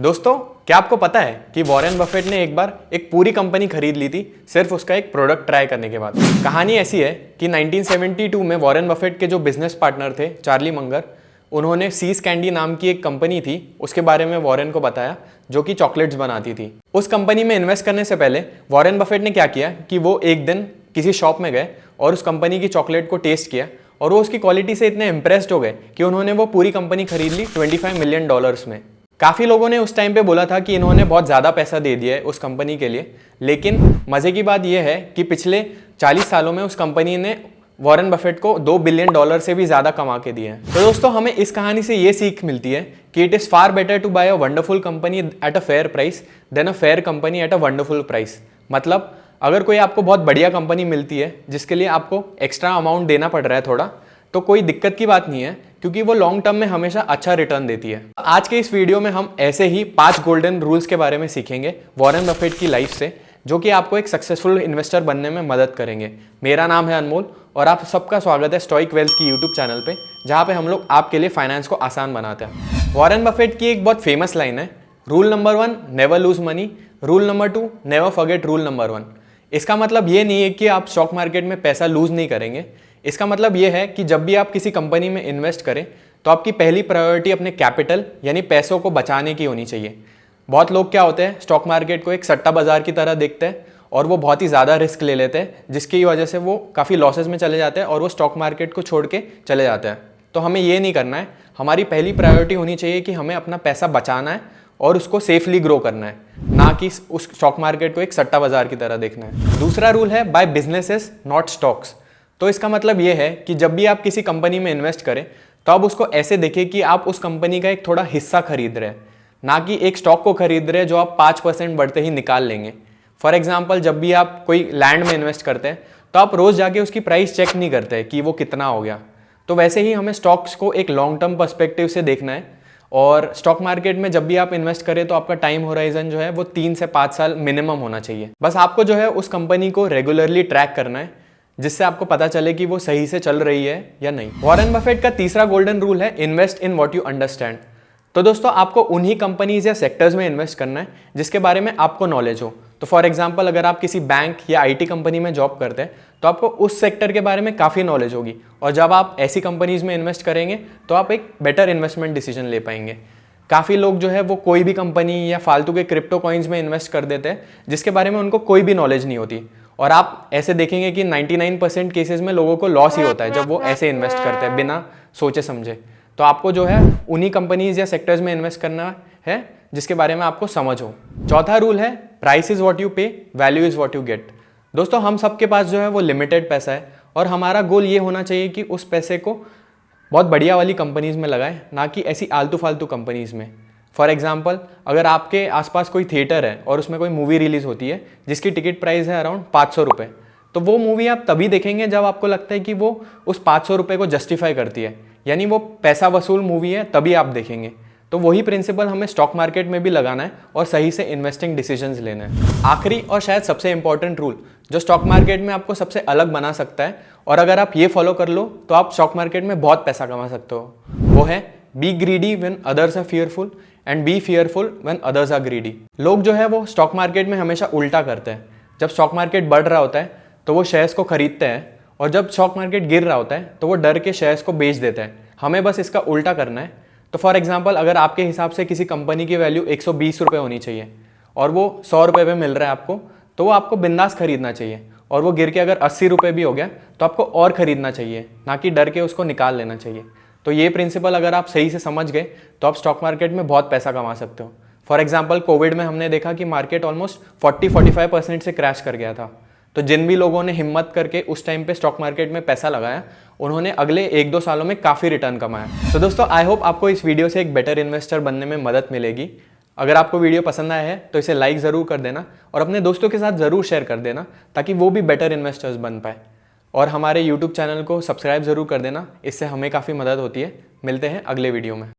दोस्तों, क्या आपको पता है कि वॉरेन बफेट ने एक बार एक पूरी कंपनी खरीद ली थी सिर्फ उसका एक प्रोडक्ट ट्राई करने के बाद। कहानी ऐसी है कि 1972 में वॉरेन बफेट के जो बिजनेस पार्टनर थे चार्ली मंगर, उन्होंने सीज कैंडी नाम की एक कंपनी थी उसके बारे में वॉरेन को बताया जो कि चॉकलेट्स बनाती थी। उस कंपनी में इन्वेस्ट करने से पहले वॉरेन बफेट ने क्या किया कि वो एक दिन किसी शॉप में गए और उस कंपनी की चॉकलेट को टेस्ट किया और वो उसकी क्वालिटी से इतने इंप्रेस्ड हो गए कि उन्होंने वो पूरी कंपनी खरीद ली $25 मिलियन में। काफ़ी लोगों ने उस टाइम पे बोला था कि इन्होंने बहुत ज़्यादा पैसा दे दिया है उस कंपनी के लिए, लेकिन मज़े की बात यह है कि पिछले 40 सालों में उस कंपनी ने वॉरेन बफेट को $2 बिलियन से भी ज़्यादा कमा के दिए हैं। तो दोस्तों, हमें इस कहानी से ये सीख मिलती है कि it is far better to buy a wonderful company at a fair price than a fair company at a wonderful price. मतलब अगर कोई आपको बहुत बढ़िया कंपनी मिलती है जिसके लिए आपको एक्स्ट्रा अमाउंट देना पड़ रहा है थोड़ा, तो कोई दिक्कत की बात नहीं है क्योंकि वो लॉन्ग टर्म में हमेशा अच्छा रिटर्न देती है। आज के इस वीडियो में हम ऐसे ही 5 गोल्डन रूल्स के बारे में सीखेंगे वॉरेन बफेट की लाइफ से, जो कि आपको एक सक्सेसफुल इन्वेस्टर बनने में मदद करेंगे। मेरा नाम है अनमोल और आप सबका स्वागत है स्टॉइक वेल्थ की यूट्यूब चैनल पे, जहाँ पे हम लोग आपके लिए फाइनेंस को आसान बनाते हैं। वॉरेन बफेट की एक बहुत फेमस लाइन है, rule number 1 never lose money, rule number 2 never forget rule number 1। इसका मतलब ये नहीं है कि आप स्टॉक मार्केट में पैसा लूज नहीं करेंगे। इसका मतलब ये है कि जब भी आप किसी कंपनी में इन्वेस्ट करें तो आपकी पहली प्रायोरिटी अपने कैपिटल यानी पैसों को बचाने की होनी चाहिए। बहुत लोग क्या होते हैं, स्टॉक मार्केट को एक सट्टा बाजार की तरह देखते हैं और वो बहुत ही ज़्यादा रिस्क ले लेते हैं, जिसकी वजह से वो काफ़ी लॉसेस में चले जाते हैं और वो स्टॉक मार्केट को छोड़ के चले जाते हैं। तो हमें ये नहीं करना है। हमारी पहली प्रायोरिटी होनी चाहिए कि हमें अपना पैसा बचाना है और उसको सेफली ग्रो करना है, ना कि उस स्टॉक मार्केट को एक सट्टा बाजार की तरह देखना है। दूसरा रूल है बाय बिजनेसेस नॉट स्टॉक्स। तो इसका मतलब ये है कि जब भी आप किसी कंपनी में इन्वेस्ट करें तो आप उसको ऐसे देखें कि आप उस कंपनी का एक थोड़ा हिस्सा खरीद रहे हैं, ना कि एक स्टॉक को खरीद रहे हैं जो आप 5% बढ़ते ही निकाल लेंगे। फॉर एग्जाम्पल, जब भी आप कोई लैंड में इन्वेस्ट करते हैं तो आप रोज़ जाके उसकी प्राइस चेक नहीं करते कि वो कितना हो गया। तो वैसे ही हमें स्टॉक्स को एक लॉन्ग टर्म पर्सपेक्टिव से देखना है और स्टॉक मार्केट में जब भी आप इन्वेस्ट करें तो आपका टाइम होराइजन जो है वो 3 से 5 साल मिनिमम होना चाहिए। बस आपको जो है उस कंपनी को रेगुलरली ट्रैक करना है जिससे आपको पता चले कि वो सही से चल रही है या नहीं। वॉरेन बफेट का तीसरा गोल्डन रूल है invest in what you understand. तो दोस्तों, आपको उन्हीं कंपनीज या सेक्टर्स में इन्वेस्ट करना है जिसके बारे में आपको नॉलेज हो। तो फॉर एग्जांपल, अगर आप किसी बैंक या आईटी कंपनी में जॉब करते हैं तो आपको उस सेक्टर के बारे में काफ़ी नॉलेज होगी और जब आप ऐसी कंपनीज में इन्वेस्ट करेंगे तो आप एक बेटर इन्वेस्टमेंट डिसीजन ले पाएंगे। काफ़ी लोग जो है वो कोई भी कंपनी या फालतू के क्रिप्टो कॉइन्स में इन्वेस्ट कर देते हैं जिसके बारे में उनको कोई भी नॉलेज नहीं होती, और आप ऐसे देखेंगे कि 99% केसेस में लोगों को लॉस ही होता है जब वो ऐसे इन्वेस्ट करते हैं बिना सोचे समझे। तो आपको जो है उन्हीं कंपनीज या सेक्टर्स में इन्वेस्ट करना है जिसके बारे में आपको समझ हो। चौथा रूल है प्राइस इज व्हाट यू पे, value is what you get. दोस्तों, हम सबके पास जो है वो लिमिटेड पैसा है और हमारा गोल ये होना चाहिए कि उस पैसे को बहुत बढ़िया वाली कंपनीज में लगाएं, ना कि ऐसी आलतू फालतू कंपनीज में। फॉर एग्जाम्पल, अगर आपके आसपास कोई थिएटर है और उसमें कोई मूवी रिलीज होती है जिसकी टिकट प्राइस है अराउंड 500 रुपये, तो वो मूवी आप तभी देखेंगे जब आपको लगता है कि वो उस 500 रुपये को जस्टिफाई करती है, यानी वो पैसा वसूल मूवी है, तभी आप देखेंगे। तो वही प्रिंसिपल हमें स्टॉक मार्केट में भी लगाना है और सही से इन्वेस्टिंग डिसीजंस लेना है। आखिरी और शायद सबसे इंपॉर्टेंट रूल जो स्टॉक मार्केट में आपको सबसे अलग बना सकता है, और अगर आप ये फॉलो कर लो तो आप स्टॉक मार्केट में बहुत पैसा कमा सकते हो, वो है be greedy when others are fearful and be fearful when others are greedy. लोग जो है वो स्टॉक मार्केट में हमेशा उल्टा करते हैं। जब स्टॉक मार्केट बढ़ रहा होता है तो वो शेयर्स को खरीदते हैं, और जब स्टॉक मार्केट गिर रहा होता है तो वो डर के शेयर्स को बेच देते हैं। हमें बस इसका उल्टा करना है। तो फॉर एग्जाम्पल, अगर आपके हिसाब से किसी कंपनी की वैल्यू 120 रुपये होनी चाहिए और वो 100 रुपये पे मिल रहा है आपको, तो वो आपको बिंदास खरीदना चाहिए, और वो गिर के अगर 80 रुपये भी हो गया तो आपको और खरीदना चाहिए, ना कि डर के उसको निकाल लेना चाहिए। तो ये प्रिंसिपल अगर आप सही से समझ गए तो आप स्टॉक मार्केट में बहुत पैसा कमा सकते हो। फॉर एग्जाम्पल, कोविड में हमने देखा कि मार्केट ऑलमोस्ट 40-45% से क्रैश कर गया था। तो जिन भी लोगों ने हिम्मत करके उस टाइम पे स्टॉक मार्केट में पैसा लगाया, उन्होंने अगले 1-2 सालों में काफ़ी रिटर्न कमाया। तो दोस्तों, आई होप आपको इस वीडियो से एक बेटर इन्वेस्टर बनने में मदद मिलेगी। अगर आपको वीडियो पसंद आया है तो इसे लाइक ज़रूर कर देना और अपने दोस्तों के साथ ज़रूर शेयर कर देना ताकि वो भी बेटर इन्वेस्टर्स बन पाए। और हमारे यूट्यूब चैनल को सब्सक्राइब ज़रूर कर देना, इससे हमें काफ़ी मदद होती है। मिलते हैं अगले वीडियो में।